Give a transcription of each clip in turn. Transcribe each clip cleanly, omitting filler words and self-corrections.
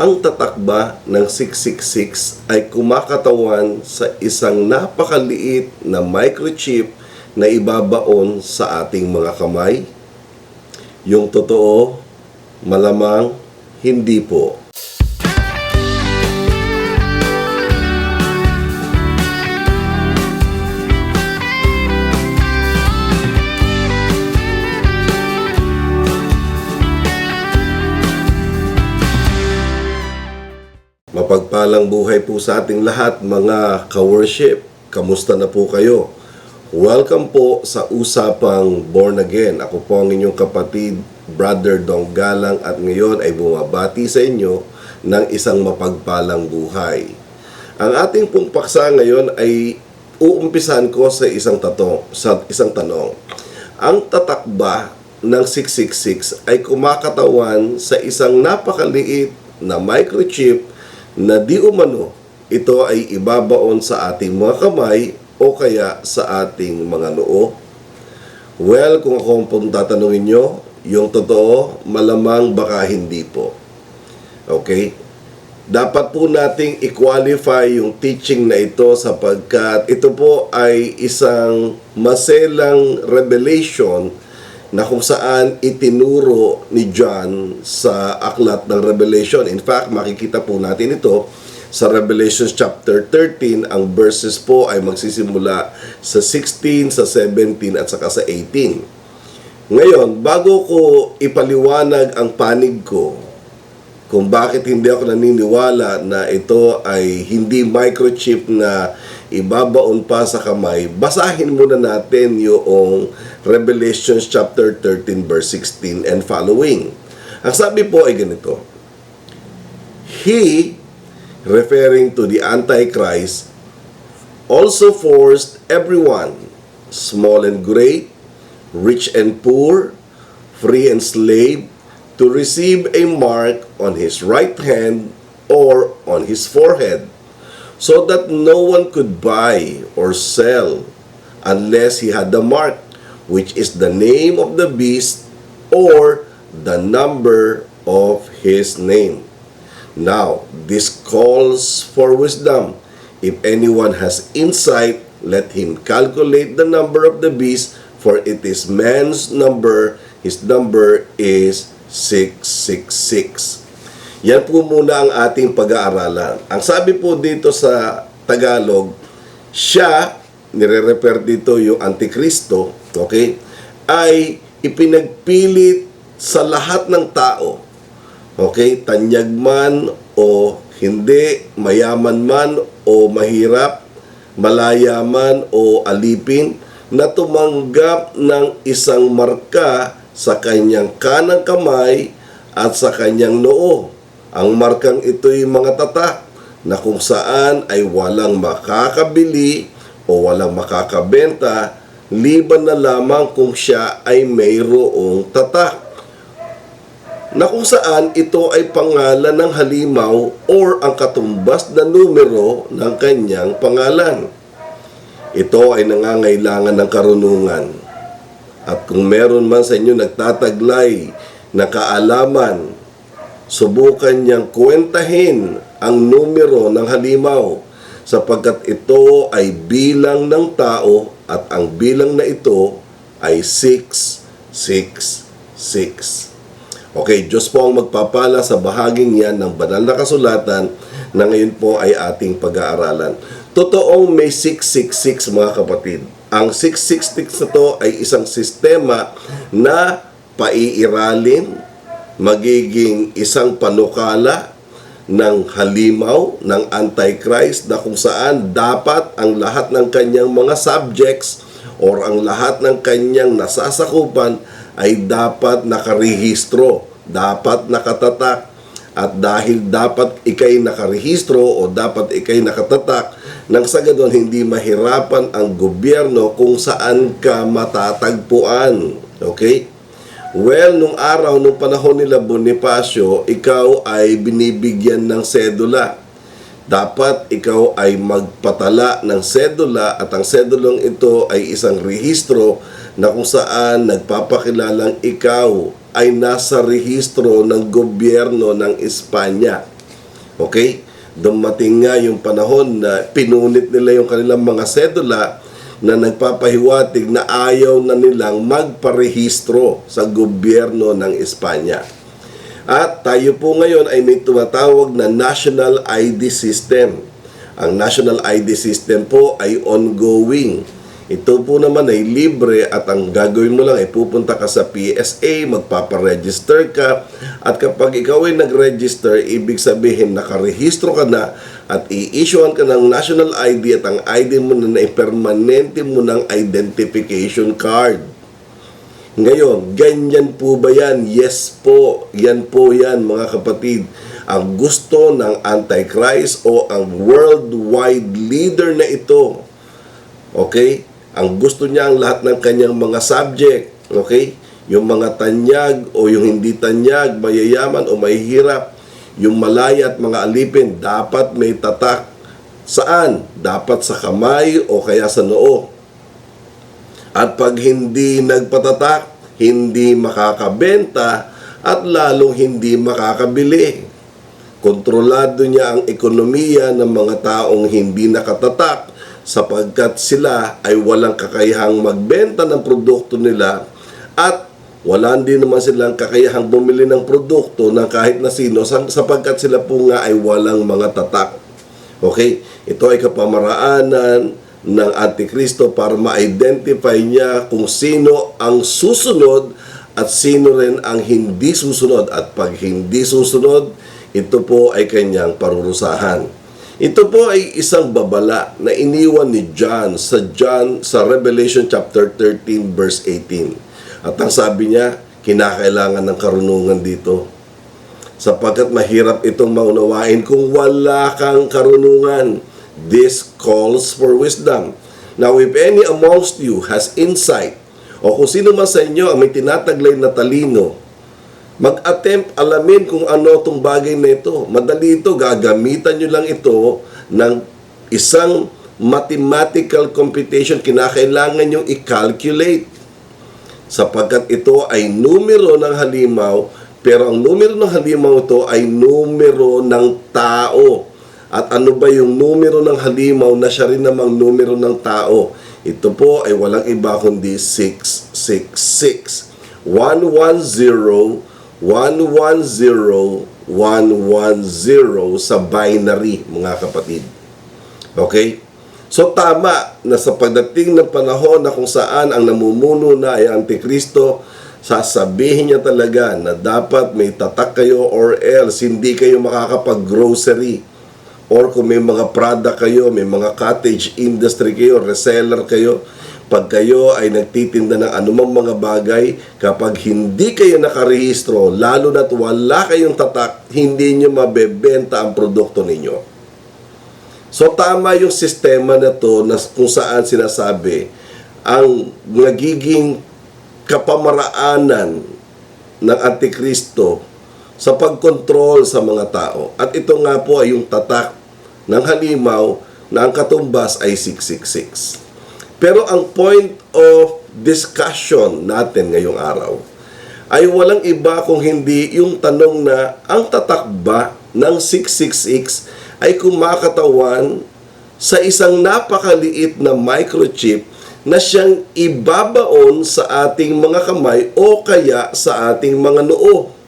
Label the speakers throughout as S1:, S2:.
S1: Ang tatak ba ng 666 ay kumakatawan sa isang napakaliit na microchip na ibabaon sa ating mga kamay? Yung totoo, malamang hindi po. Mapagpalang buhay po sa ating lahat mga ka-worship. Kamusta na po kayo? Welcome po sa Usapang Born Again. Ako po ang inyong kapatid, Brother Dong Galang, at ngayon ay bumabati sa inyo ng isang mapagpalang buhay. Ang ating pong paksa ngayon ay uumpisan ko sa isang tanong. Ang tatak ba ng 666 ay kumakatawan sa isang napakaliit na microchip na di umano ito ay ibabaon sa ating mga kamay o kaya sa ating mga noo? Well, kung ako pong tatanungin nyo, yung totoo, malamang baka hindi po. Okay? Dapat po nating i-qualify yung teaching na ito sapagkat ito po ay isang maselang revelation na kung saan itinuro ni John sa aklat ng Revelation. In fact, makikita po natin ito sa Revelation chapter 13. Ang verses po ay magsisimula sa 16, sa 17, at saka sa 18. Ngayon, bago ko ipaliwanag ang panig ko kung bakit hindi ako naniniwala na ito ay hindi microchip na ibabaon pa sa kamay, basahin muna natin yung Revelation chapter 13 verse 16 and following. Ang sabi po ay ganito: He, referring to the Antichrist, also forced everyone, small and great, rich and poor, free and slave, to receive a mark on his right hand or on his forehead, so that no one could buy or sell unless he had the mark, which is the name of the beast or the number of his name. Now, this calls for wisdom. If anyone has insight, let him calculate the number of the beast, for it is man's number. His number is 666. Yan po muna ang ating pag-aaralan. Ang sabi po dito sa Tagalog, siya, nire-refer dito yung Antikristo, okay, ay ipinagpilit sa lahat ng tao, okay, tanyag man o hindi, mayaman man o mahirap, malaya man o alipin, na tumanggap ng isang marka sa kanyang kanang kamay at sa kanyang noo. Ang markang ito'y mga tatak na kung saan ay walang makakabili o walang makakabenta liban na lamang kung siya ay mayroong tatak, na kung saan ito ay pangalan ng halimaw or ang katumbas na numero ng kanyang pangalan. Ito ay nangangailangan ng karunungan. At kung meron man sa inyo nagtataglay na kaalaman, subukan niyang kwentahin ang numero ng halimaw sapagkat ito ay bilang ng tao at ang bilang na ito ay 666. Okay, Diyos po ang magpapala sa bahaging yan ng banal na kasulatan na ngayon po ay ating pag-aaralan. Totoong may 666 mga kapatid. Ang 666 na to ay isang sistema na paiiralin, magiging isang panukala ng halimaw ng Antichrist na kung saan dapat ang lahat ng kanyang mga subjects or ang lahat ng kanyang nasasakupan ay dapat nakarehistro, dapat nakatatak. At dahil dapat ikay nakarehistro o dapat ikay nakatatak, nang sa ganon hindi mahirapan ang gobyerno kung saan ka matatagpuan. Okay? Well, nung araw, nung panahon nila Bonifacio, ikaw ay binibigyan ng sedula. Dapat ikaw ay magpatala ng sedula at ang sedulang ito ay isang rehistro na kung saan nagpapakilalang ikaw ay nasa rehistro ng gobyerno ng Espanya. Okay? Dumating nga yung panahon na pinunit nila yung kanilang mga sedula na nagpapahiwatig na ayaw na nilang magparehistro sa gobyerno ng Espanya. At tayo po ngayon ay may tumatawag na National ID System. Ang National ID System po ay ongoing. Ito po naman ay libre at ang gagawin mo lang ay pupunta ka sa PSA, magpaparegister ka, at kapag ikaw ay nag-register, ibig sabihin nakarehistro ka na at i-issuean ka ng National ID at ang ID mo na permanente mo ng identification card. Ngayon, ganyan po ba yan? Yes po. Yan po yan, mga kapatid. Ang gusto ng Antichrist o ang worldwide leader na ito, okay? Ang gusto niya ang lahat ng kanyang mga subject, okay? Yung mga tanyag o yung hindi tanyag, mayayaman o mahihirap, yung malaya at mga alipin, dapat may tatak. Saan? Dapat sa kamay o kaya sa noo. At pag hindi nagpatatak, hindi makakabenta at lalong hindi makakabili. Kontrolado niya ang ekonomiya ng mga taong hindi nakatatak sapagkat sila ay walang kakayahang magbenta ng produkto nila at wala din naman silang kakayahang bumili ng produkto ng kahit na sino sapagkat sila po nga ay walang mga tatak. Okay? Ito ay kapamaraanan ng Antikristo para ma-identify niya kung sino ang susunod at sino rin ang hindi susunod. At pag hindi susunod, ito po ay kanyang parurusahan. Ito po ay isang babala na iniwan ni John sa Revelation chapter 13 verse 18. At ang sabi niya, kinakailangan ng karunungan dito. Sapagkat mahirap itong maunawain kung wala kang karunungan. This calls for wisdom. Now, if any amongst you has insight, o kung sino man sa inyo ang may tinataglay na talino, mag-attempt alamin kung ano itong bagay na ito. Madali ito, gagamitan nyo lang ito ng isang mathematical computation. Kinakailangan nyo i-calculate. Sapagkat ito ay numero ng halimaw, pero ang numero ng halimaw ito ay numero ng tao. At ano ba yung numero ng halimaw na siya rin namang numero ng tao? Ito po ay walang iba kundi 666. 110, 110, 110 sa binary, mga kapatid. Okay? So tama na sa pagdating ng panahon na kung saan ang namumuno na ay Antikristo, sasabihin niya talaga na dapat may tatak kayo or else hindi kayo makakapag-grocery. Or kung may mga product kayo, may mga cottage industry kayo, reseller kayo, pag kayo ay nagtitinda ng anumang mga bagay, kapag hindi kayo nakarehistro, lalo na't wala kayong tatak, hindi nyo mabebenta ang produkto ninyo. So tama yung sistema na to na kung saan sinasabi ang nagiging kapamaraanan ng Antikristo sa pagkontrol sa mga tao. At ito nga po ay yung tatak ng halimaw na ang katumbas ay 666. Pero ang point of discussion natin ngayong araw ay walang iba kung hindi yung tanong na ang tatak ba ng 666 ay kumakatawan sa isang napakaliit na microchip na siyang ibabaon sa ating mga kamay o kaya sa ating mga noo.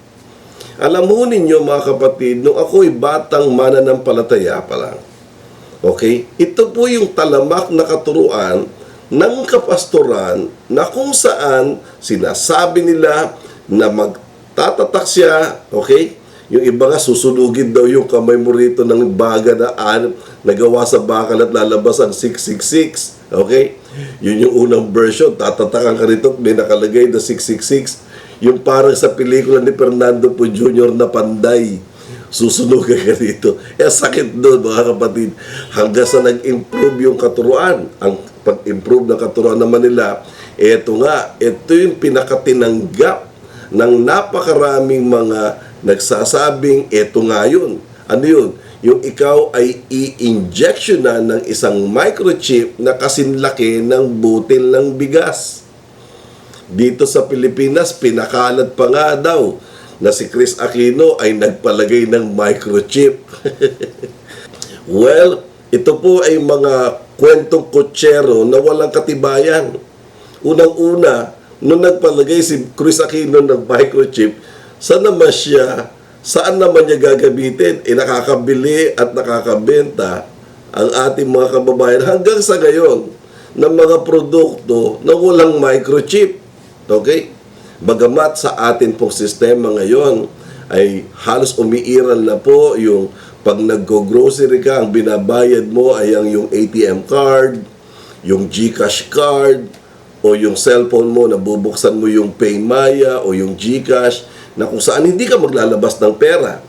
S1: Alam mo ninyo mga kapatid, nung ako'y batang mananampalataya pa lang, okay, ito po yung talamak na katuruan ng kapastoran na kung saan sinasabi nila na magtatatak siya, okay, yung iba nga susunugin daw yung kamay mo rito ng baga na nagawa sa bakal at lalabas ang 666, okay, yun yung unang version, tatatakan ka rito, may nakalagay na 666, yung parang sa pelikula ni Fernando Po Jr. na panday. Susunugan ka dito. Sakit doon, mga kapatid. Hanggang sa nag-improve yung katuruan. Ang pag-improve ng katuruan naman nila, ito yung pinakatinanggap ng napakaraming mga nagsasabing, ito nga yun. Ano yun? Yung ikaw ay i-injectionan ng isang microchip na kasinlaki ng butil ng bigas. Dito sa Pilipinas, pinakalat pa nga daw na si Chris Aquino ay nagpalagay ng microchip. Well, ito po ay mga kwentong kutsero na walang katibayan. Unang-una, nung nagpalagay si Chris Aquino ng microchip, saan naman niya gagamitin? Nakakabili at nakakabenta ang ating mga kababayan hanggang sa ngayon ng mga produkto na walang microchip. Okay? Bagamat sa atin pong sistema ngayon ay halos umiiral na po yung pag nag-grocery ka, ang binabayad mo ay yung ATM card, yung GCash card, o yung cellphone mo, nabubuksan mo yung Paymaya o yung GCash, na kung saan hindi ka maglalabas ng pera.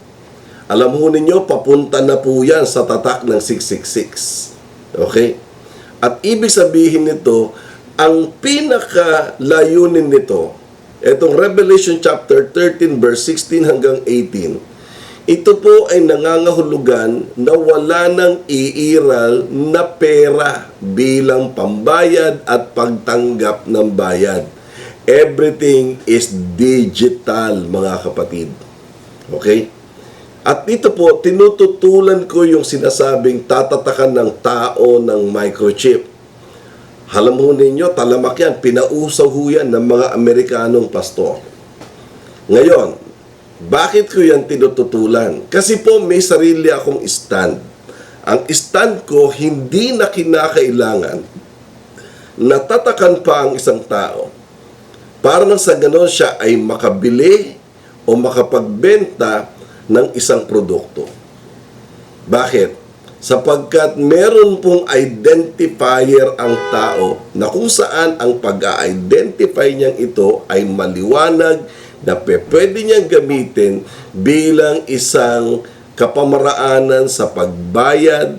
S1: Alam mo ninyo, papunta na po yan sa tatak ng 666. Okay? At ibig sabihin nito, ang pinaka-layunin nito, itong Revelation chapter 13 verse 16 hanggang 18, ito po ay nangangahulugan na wala nang iiral na pera bilang pambayad at pagtanggap ng bayad. Everything is digital, mga kapatid. Okay? At dito po, tinututulan ko yung sinasabing tatatakan ng tao ng microchip. Alam mo ninyo, talamak yan, pinausaw ho yan ng mga Amerikanong pastor. Ngayon, bakit ko yan tinututulan? Kasi po may sarili akong stand. Ang stand ko, hindi na kinakailangan na tatakan pa ang isang tao para nang sa ganon siya ay makabili o makapagbenta ng isang produkto. Bakit? Sapagkat meron pong identifier ang tao na kung saan ang pag-identify niyang ito ay maliwanag na pwede niyang gamitin bilang isang kapamaraanan sa pagbayad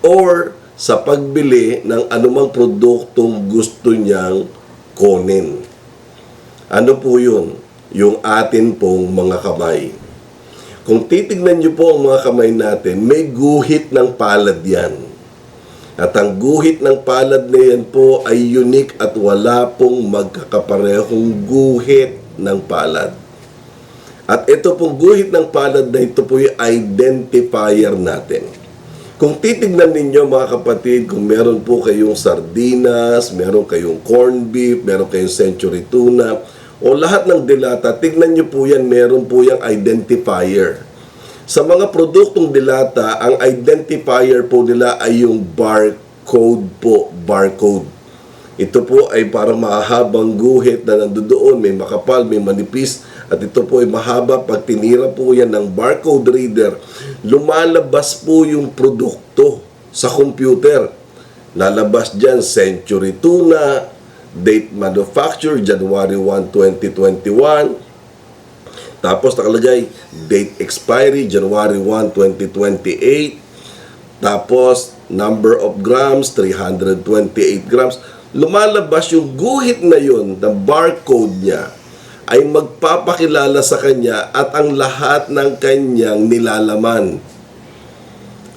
S1: or sa pagbili ng anumang produktong gusto niyang kunin. Ano po yun? Yung atin pong mga kamay. Kung titignan niyo po ang mga kamay natin, may guhit ng palad yan. At ang guhit ng palad na yan po ay unique at wala pong magkakaparehong guhit ng palad. At ito pong guhit ng palad na ito po yung identifier natin. Kung titignan ninyo mga kapatid, kung meron po kayong sardinas, meron kayong corned beef, meron kayong century tuna, o lahat ng dilata, tignan nyo po yan, meron po yung identifier. Sa mga produktong dilata, ang identifier po nila ay yung barcode po, barcode. Ito po ay parang mahabang guhit na nandoon, may makapal, may manipis, at ito po ay mahaba. Pag tinira po yan ng barcode reader, lumalabas po yung produkto sa computer. Lalabas dyan, century tuna, date manufacture, January 1, 2021. Tapos nakalagay, date expiry, January 1, 2028. Tapos, number of grams, 328 grams. Lumalabas yung guhit na yun, the barcode niya, ay magpapakilala sa kanya at ang lahat ng kanyang nilalaman.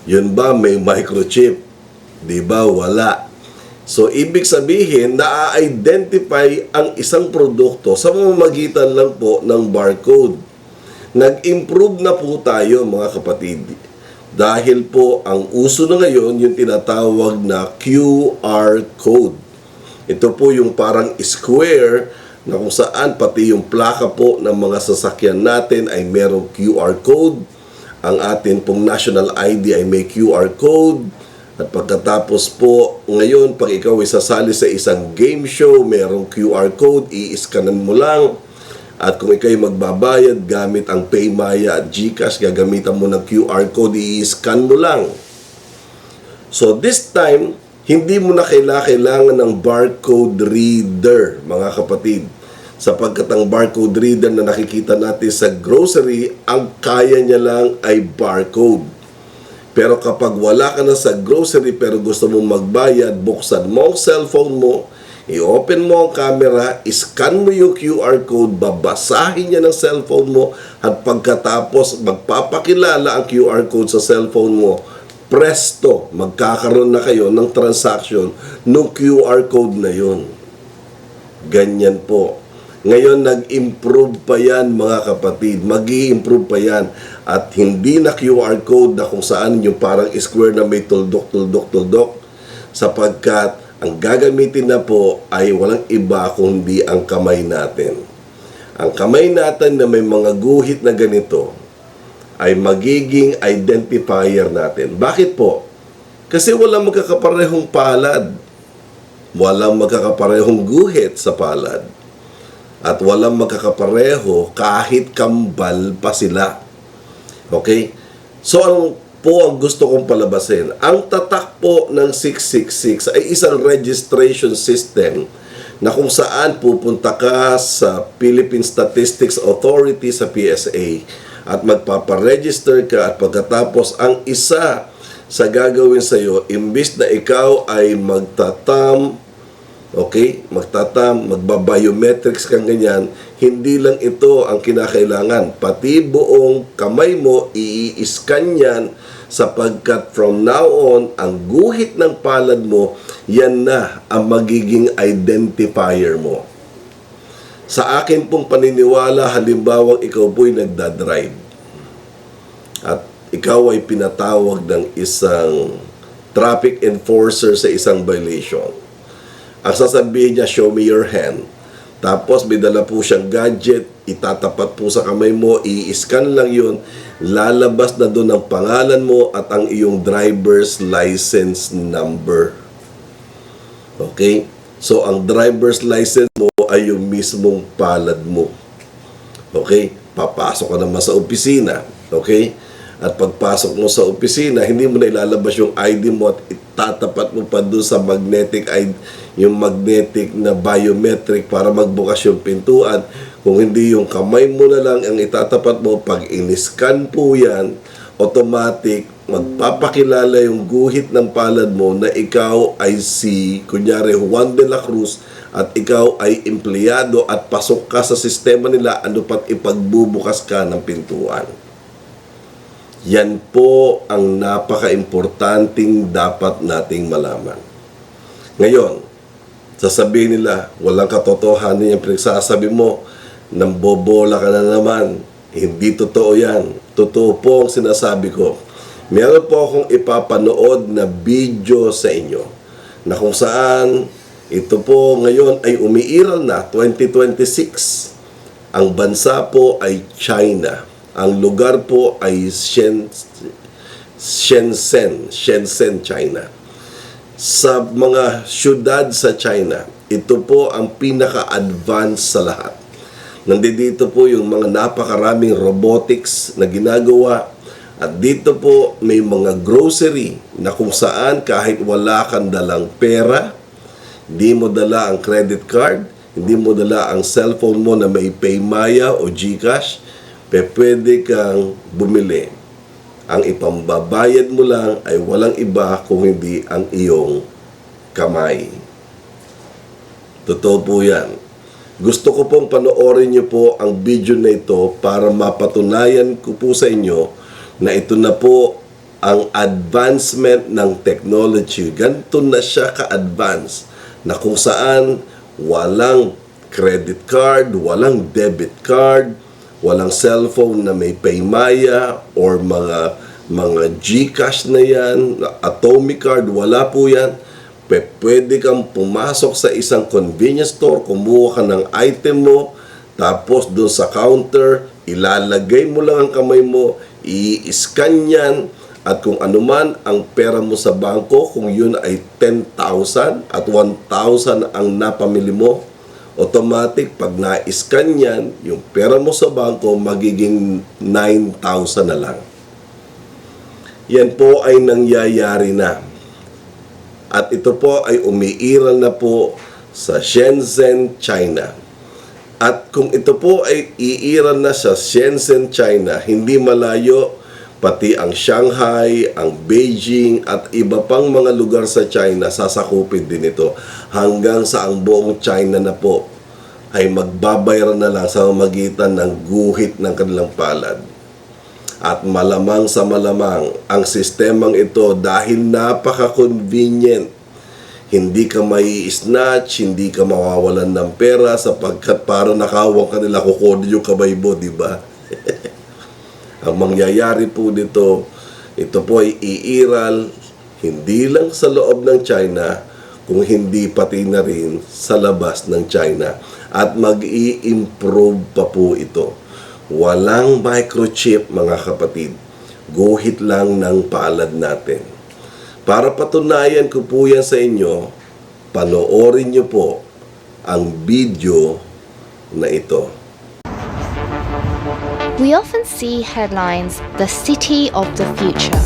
S1: Yun ba, may microchip? Di ba? Wala. So, ibig sabihin, na-identify ang isang produkto sa pamamagitan lang po ng barcode. Nag-improve na po tayo, mga kapatid. Dahil po, ang uso na ngayon, yung tinatawag na QR code. Ito po yung parang square na kung saan pati yung plaka po ng mga sasakyan natin ay merong QR code. Ang atin pong national ID ay may QR code. At pagkatapos po, ngayon, pag ikaw ay sasali sa isang game show, merong QR code, i-scanan mo lang. At kung ikaw ay magbabayad gamit ang Paymaya at GCash, gagamitan mo ng QR code, i-scan mo lang. So this time, hindi mo na kailangan ng barcode reader, mga kapatid. Sapagkat ang barcode reader na nakikita natin sa grocery, ang kaya niya lang ay barcode. Pero kapag wala ka na sa grocery pero gusto mong magbayad, buksan mo ang cellphone mo, i-open mo ang camera, scan mo yung QR code, babasahin niya ng cellphone mo, at pagkatapos magpapakilala ang QR code sa cellphone mo, presto, magkakaroon na kayo ng transaction ng QR code na yun. Ganyan po. Ngayon, nag-improve pa yan mga kapatid. Mag-i-improve pa yan. At hindi na QR code na kung saan yung parang square na may tuldok. Sapagkat ang gagamitin na po ay walang iba kundi ang kamay natin. Ang kamay natin na may mga guhit na ganito ay magiging identifier natin. Bakit po? Kasi walang magkakaparehong palad. Walang magkakaparehong guhit sa palad. At walang magkakapareho kahit kambal pa sila. Okay? So, ang gusto kong palabasin? Ang tatak po ng 666 ay isang registration system na kung saan pupunta ka sa Philippine Statistics Authority sa PSA at magpaparegister ka, at pagkatapos ang isa sa gagawin sa iyo, imbis na ikaw ay magbabiometrics kang ganyan, hindi lang ito ang kinakailangan. Pati buong kamay mo, i-scan yan, sapagkat from now on, ang guhit ng palad mo, yan na ang magiging identifier mo. Sa akin pong paniniwala, halimbawa ikaw po'y nagdadrive at ikaw ay pinatawag ng isang traffic enforcer sa isang violation. Ang sasabihin niya, show me your hand. Tapos may dala po siyang gadget, itatapat po sa kamay mo, i-scan lang yun, lalabas na doon ang pangalan mo at ang iyong driver's license number. Okay? So, ang driver's license mo ay yung mismong palad mo. Okay? Papasok ka naman sa opisina. Okay? At pagpasok mo sa opisina, hindi mo na ilalabas yung ID mo at itatapat mo pa doon sa magnetic ID, yung magnetic na biometric para magbukas yung pintuan. Kung hindi, yung kamay mo na lang ang itatapat mo. Pag in-scan po yan, automatic, magpapakilala yung guhit ng palad mo na ikaw ay kunyari, Juan de la Cruz, at ikaw ay empleyado at pasok ka sa sistema nila, ano pat ipagbubukas ka ng pintuan. Yan po ang napaka-importanting dapat nating malaman. Ngayon, sasabihin nila, walang katotohanan yung pinagsasabi mo, nambobola ka na naman. Hindi totoo yan. Totoo po ang sinasabi ko. Meron po akong ipapanood na video sa inyo na kung saan ito po ngayon ay umiiral na, 2026. Ang bansa po ay China. Ang lugar po ay Shenzhen, China. Sa mga syudad sa China, ito po ang pinaka-advanced sa lahat. Nandito po yung mga napakaraming robotics na ginagawa. At dito po may mga grocery na kung saan kahit wala kang dalang pera, hindi mo dala ang credit card, hindi mo dala ang cellphone mo na may Paymaya o GCash, pwede kang bumili. Ang ipambabayad mo lang ay walang iba kung hindi ang iyong kamay. Totoo po yan. Gusto ko pong panoorin niyo po ang video na ito para mapatunayan ko po sa inyo na ito na po ang advancement ng technology. Ganito na siya ka-advance na kung saan walang credit card, walang debit card, walang cellphone na may Paymaya or mga GCash na yan, Atomic card, wala po yan. Pwede kang pumasok sa isang convenience store, kumuha ka ng item mo, tapos doon sa counter, ilalagay mo lang ang kamay mo, i-scan yan, at kung anuman ang pera mo sa bangko, kung yun ay 10,000 at 1,000 ang napamili mo, automatic, pag na-scan yan, yung pera mo sa bangko, magiging 9,000 na lang. Yan po ay nangyayari na. At ito po ay umiiral na po sa Shenzhen, China. At kung ito po ay iiral na sa Shenzhen, China, hindi malayo, pati ang Shanghai, ang Beijing, at iba pang mga lugar sa China, sasakupin din ito. Hanggang sa ang buong China na po ay magbabayaran na lang sa magitan ng guhit ng kanilang palad. At malamang sa malamang, ang sistemang ito dahil napaka-convenient, Hindi ka mai-snatch, hindi ka mawawalan ng pera sapagkat para nakawang ka nila, kukunin yung kamay mo, di ba? Ang mangyayari po dito, ito po ay iiral hindi lang sa loob ng China, kung hindi pati na rin sa labas ng China. At mag-i-improve pa po ito. Walang microchip, mga kapatid. Guhit lang ng palad natin. Para patunayan ko po yan sa inyo, panoorin nyo po ang video na ito.
S2: We often see headlines, the city of the future.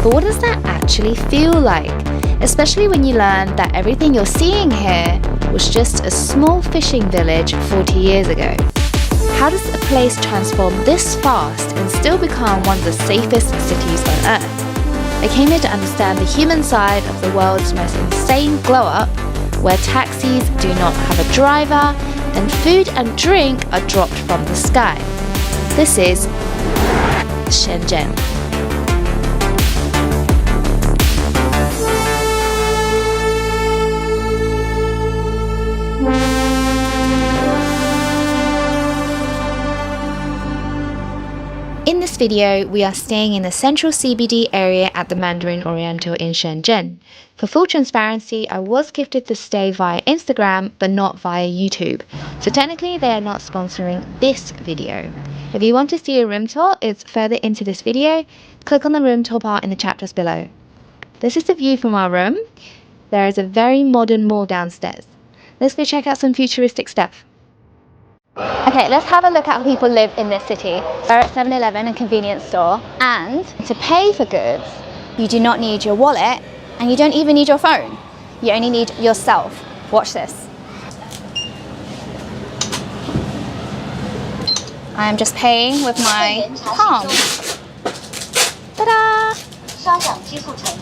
S2: But what does that actually feel like? Especially when you learn that everything you're seeing here was just a small fishing village 40 years ago. How does a place transform this fast and still become one of the safest cities on Earth? I came here to understand the human side of the world's most insane glow-up, where taxis do not have a driver and food and drink are dropped from the sky. This is Shenzhen. In this video, we are staying in the central CBD area at the Mandarin Oriental in Shenzhen. For full transparency, I was gifted to stay via Instagram, but not via YouTube. So technically, they are not sponsoring this video. If you want to see a room tour, it's further into this video. Click on the room tour part in the chapters below. This is the view from our room. There is a very modern mall downstairs. Let's go check out some futuristic stuff. Okay, let's have a look at how people live in this city. We're at 7-Eleven, a convenience store, and to pay for goods, you do not need your wallet, and you don't even need your phone. You only need yourself. Watch this. I am just paying with my palm. Ta-da!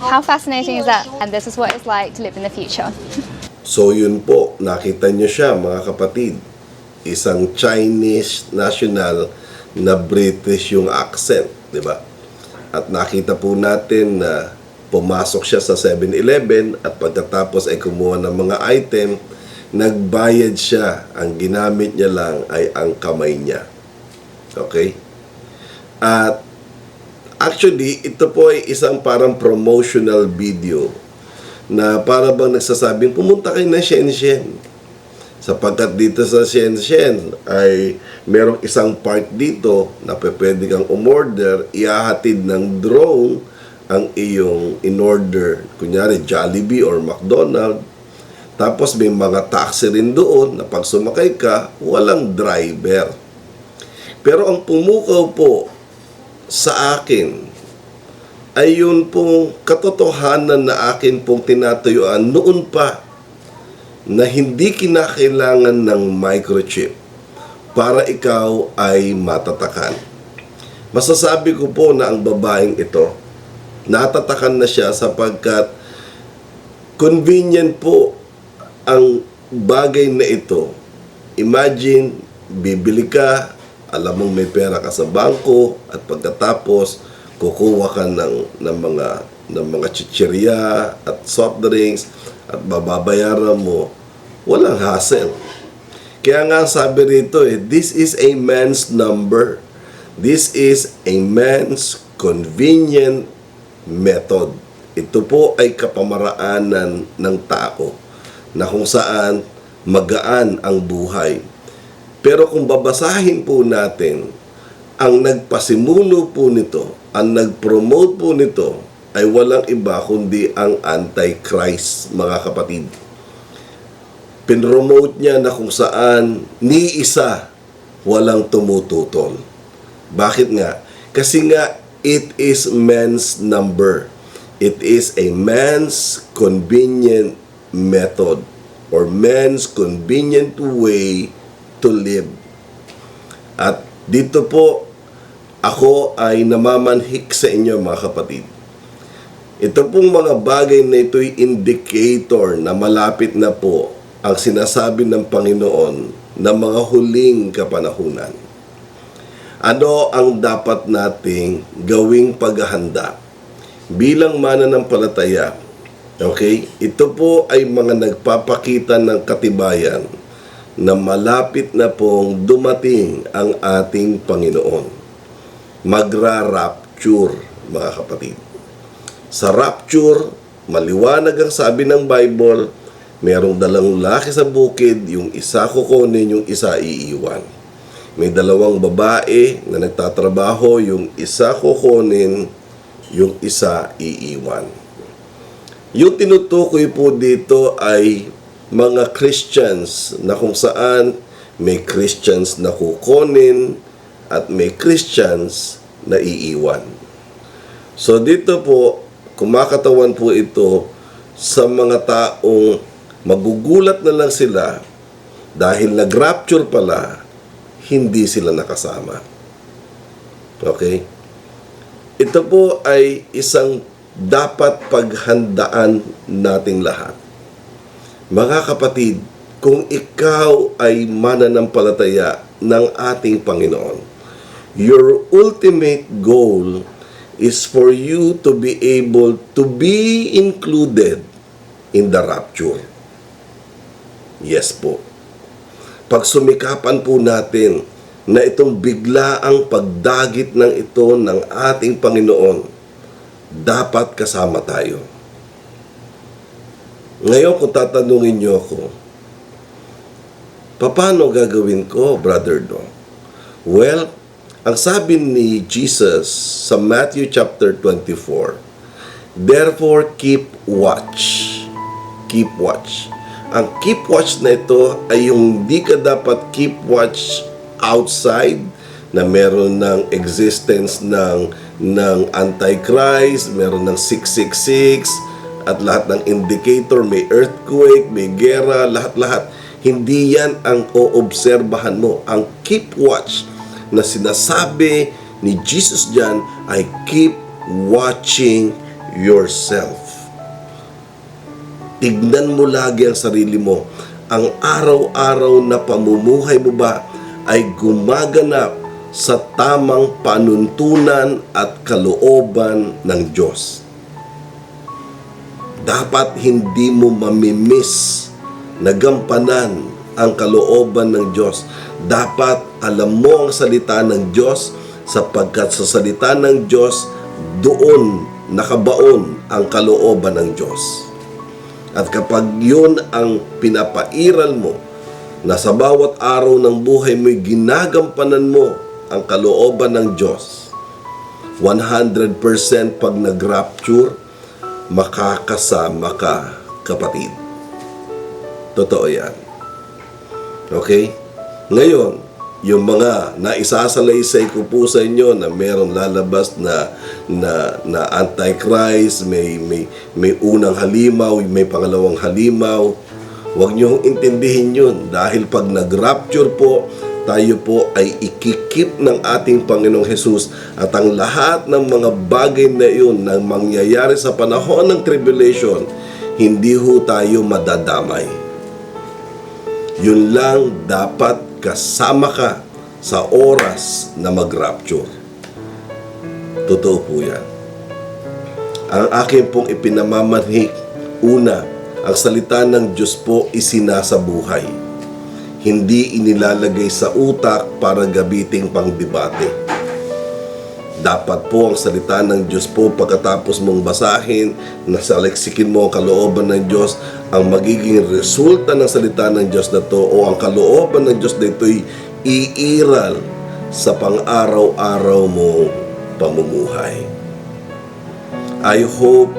S2: How fascinating is that? And this is what it's like to live in the future.
S1: So yun po, nakita nyo siya, mga kapatid. Isang Chinese national na British yung accent, di ba? At nakita po natin na pumasok siya sa 7-Eleven at pagkatapos ay kumuha ng mga item, nagbayad siya. Ang ginamit niya lang ay ang kamay niya. Okay? At actually, ito po ay isang parang promotional video na para bang nagsasabing pumunta kayo na Shenzhen. Sapagkat dito sa Shenzhen ay merong isang part dito na pwede kang umorder, ihahatid ng drone ang iyong in-order. Kunyari, Jollibee or McDonald's. Tapos may mga taxi rin doon na pag sumakay ka, walang driver. Pero ang pumukaw po sa akin ay yun pong katotohanan na akin pong tinatayuan noon pa, na hindi kinakailangan ng microchip para ikaw ay matatakan. Masasabi ko po na ang babaeng ito, natatakan na siya sapagkat convenient po ang bagay na ito. Imagine, bibili ka, alam mong may pera ka sa bangko, at pagkatapos, kukuha ka ng mga chichirya at soft drinks, at babayaran mo, walang hassle. Kaya nga sabi rito this is a man's number. This is a man's convenient method. Ito po ay kapamaraanan ng tao na kung saan magaan ang buhay. Pero kung babasahin po natin, ang nagpasimuno po nito, ang nag-promote po nito, ay walang iba kundi ang Antichrist, mga kapatid. Pinromote niya na kung saan ni isa walang tumututol. Bakit nga? Kasi nga, it is man's number. It is a man's convenient method or man's convenient way to live. At dito po, ako ay namamanhik sa inyo, mga kapatid. Ito pong mga bagay na ito'y indicator na malapit na po ang sinasabi ng Panginoon na mga huling kapanahunan. Ano ang dapat nating gawing paghahanda bilang mananampalataya Okay? Ito po ay mga nagpapakita ng katibayan na malapit na pong dumating ang ating Panginoon. Magra-rapture, mga kapatid. Sa rapture, maliwanag ang sabi ng Bible, merong dalang lalaki sa bukid, yung isa kukunin, yung isa iiwan. May dalawang babae na nagtatrabaho, yung isa kukunin, yung isa iiwan. Yung tinutukoy po dito ay mga Christians na kung saan may Christians na kukunin at may Christians na iiwan. So dito po, kumakatawan po ito sa mga taong magugulat na lang sila dahil nag-rapture pala, hindi sila nakasama. Okay? Ito po ay isang dapat paghandaan nating lahat. Mga kapatid, kung ikaw ay mananampalataya ng ating Panginoon, your ultimate goal is for you to be able to be included in the rapture. Yes po. Pagsumikapan po natin na itong biglaang pagdagit ng ito ng ating Panginoon, dapat kasama tayo. Ngayon, kung tatanungin niyo ako, paano gagawin ko, Brother Dong? Well, ang sabi ni Jesus sa Matthew chapter 24, therefore keep watch. Keep watch. Ang keep watch na ito ay yung hindi ka dapat keep watch outside na meron ng existence ng Antichrist, meron ng 666 at lahat ng indicator, may earthquake, may gera, lahat-lahat. Hindi yan ang oobserbahan mo. Ang keep watch na sinasabi ni Jesus dyan ay keep watching yourself. Tignan mo lagi ang sarili mo. Ang araw-araw na pamumuhay mo ba ay gumaganap sa tamang panuntunan at kalooban ng Diyos? Dapat hindi mo mamimiss na gampanan ang kalooban ng Diyos. Dapat alam mo ang salita ng Diyos sapagkat sa salita ng Diyos doon nakabaon ang kalooban ng Diyos. At kapag yun ang pinapairal mo, na sa bawat araw ng buhay mo'y ginagampanan mo ang kalooban ng Diyos, 100% pag nag-rapture, makakasama ka, kapatid. Totoo yan. Okay? Ngayon, yung mga naisasalaysay ko po sa inyo na merong lalabas na Antichrist, may unang halimaw, may pangalawang halimaw, huwag niyong intindihin yun dahil pag nag-rapture po, tayo po ay ikikip ng ating Panginoong Hesus at ang lahat ng mga bagay na yun na mangyayari sa panahon ng tribulation, hindi ho tayo madadamay. Yun lang, dapat kasama ka sa oras na mag-rapture. Totoo po yan. Ang akin pong ipinamamanhik, una, ang salita ng Diyos po isinasabuhay. Hindi inilalagay sa utak para gabiting pangdebate. Dapat po ang salita ng Diyos po pagkatapos mong basahin, nasa leksikin mo ang kalooban ng Diyos, ang magiging resulta ng salita ng Diyos na to o ang kalooban ng Diyos na ito'y iiral sa pang-araw-araw mong pamumuhay. I hope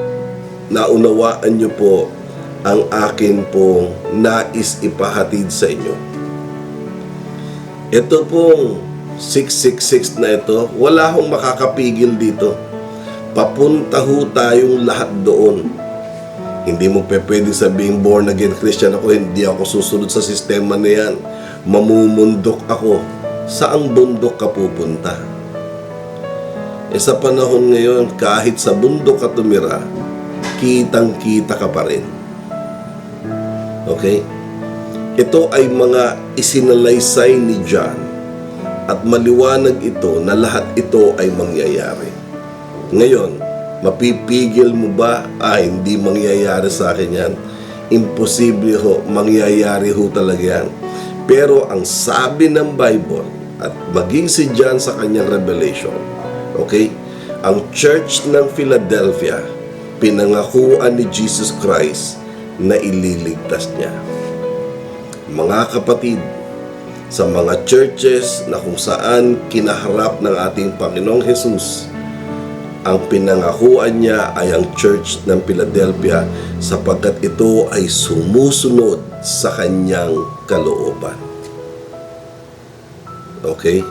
S1: na unawaan niyo po ang akin pong nais ipahatid sa inyo. Ito pong 666 na ito, wala hong makakapigil dito. Papunta ho tayong lahat doon. Hindi mo pwede sabihin born again Christian ako, hindi ako susunod sa sistema na yan. Mamumundok ako. Saang bundok ka pupunta? Sa panahon ngayon, kahit sa bundok ka tumira, kitang-kita ka pa rin. Okay? Ito ay mga isinalaysay ni John at maliwanag ito na lahat ito ay mangyayari. Ngayon, Mapipigil mo ba? Hindi mangyayari sa akin yan. Imposible ho, mangyayari ho talaga yan. Pero ang sabi ng Bible, at maging si John sa kanyang revelation, okay? Ang church ng Philadelphia, pinangakuan ni Jesus Christ na ililigtas niya. Mga kapatid, sa mga churches na kung saan kinaharap ng ating Panginoong Hesus, ang pinangakuan niya ay ang church ng Philadelphia sapagkat ito ay sumusunod sa kanyang kalooban. Okay?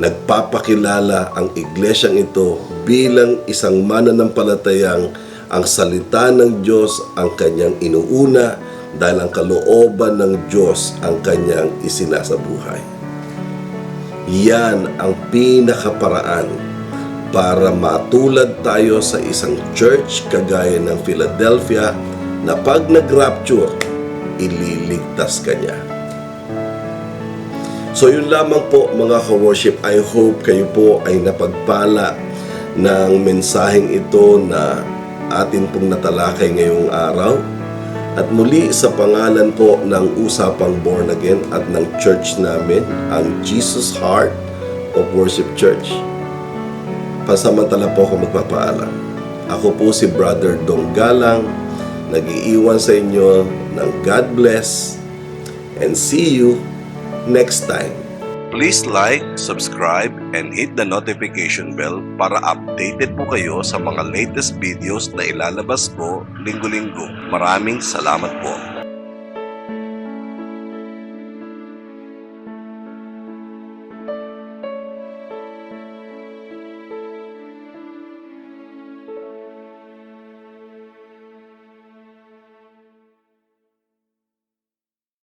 S1: Nagpapakilala ang iglesyang ito bilang isang mananampalatayang ang salita ng Diyos ang kanyang inuuna dahil ang kalooban ng Diyos ang kanyang isinasabuhay. Yan ang pinakaparaan para matulad tayo sa isang church kagaya ng Philadelphia na pag nag-rapture, ililigtas ka niya. So yun lamang po mga ka-worship. I hope kayo po ay napagpala ng mensaheng ito na atin pong natalakay ngayong araw. At muli sa pangalan po ng Usapang Born Again at ng church namin, ang Jesus Heart of Worship Church, pasamantala po ako magpapaalam. Ako po si Brother Dong Galang, nag-iiwan sa inyo ng God bless and see you next time. Please like, subscribe, and hit the notification bell para updated po kayo sa mga latest videos na ilalabas ko linggo-linggo. Maraming salamat po.